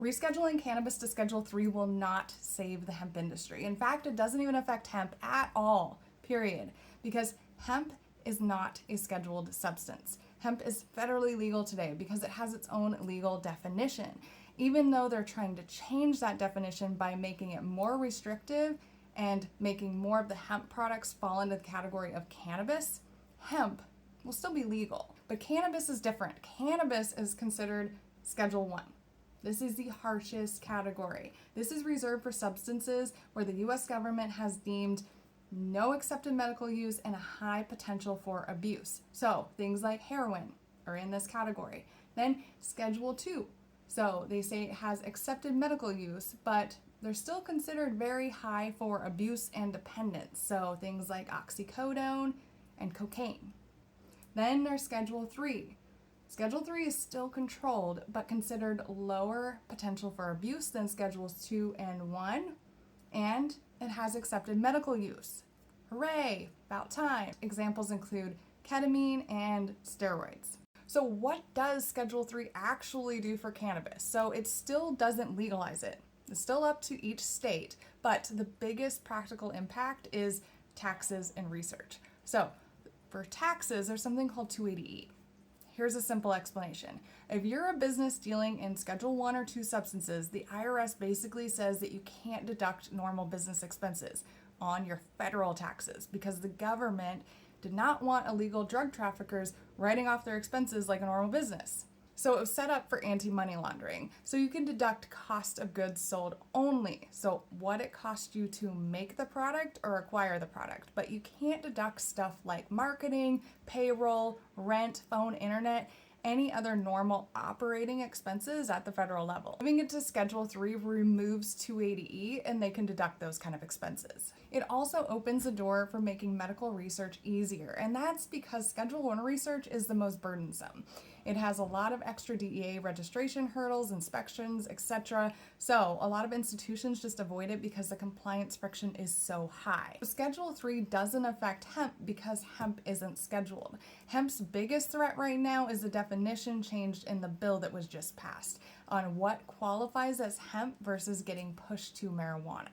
Rescheduling cannabis to Schedule 3 will not save the hemp industry. In fact, it doesn't even affect hemp at all, period, because hemp is not a scheduled substance. Hemp is federally legal today because it has its own legal definition. Even though they're trying to change that definition by making it more restrictive and making more of the hemp products fall into the category of cannabis, hemp will still be legal. But cannabis is different. Cannabis is considered Schedule 1. This is the harshest category. This is reserved for substances where the US government has deemed no accepted medical use and a high potential for abuse. So things like heroin are in this category. Then Schedule 2. So they say it has accepted medical use, but they're still considered very high for abuse and dependence. So things like oxycodone and cocaine. Then there's Schedule 3. Schedule 3 is still controlled, but considered lower potential for abuse than Schedules 2 and 1, and it has accepted medical use. Hooray, about time. Examples include ketamine and steroids. So what does Schedule 3 actually do for cannabis? So it still doesn't legalize it. It's still up to each state, but the biggest practical impact is taxes and research. So for taxes, there's something called 280E. Here's a simple explanation. If you're a business dealing in Schedule 1 or 2 substances, the IRS basically says that you can't deduct normal business expenses on your federal taxes because the government did not want illegal drug traffickers writing off their expenses like a normal business. So it was set up for anti-money laundering. So you can deduct cost of goods sold only. So what it cost you to make the product or acquire the product. But you can't deduct stuff like marketing, payroll, rent, phone, internet, any other normal operating expenses at the federal level. Moving it to Schedule 3 removes 280E and they can deduct those kind of expenses. It also opens the door for making medical research easier, and that's because Schedule 1 research is the most burdensome. It has a lot of extra DEA registration hurdles, inspections, etc. So a lot of institutions just avoid it because the compliance friction is so high. Schedule 3 doesn't affect hemp because hemp isn't scheduled. Hemp's biggest threat right now is the definition changed in the bill that was just passed on what qualifies as hemp versus getting pushed to marijuana.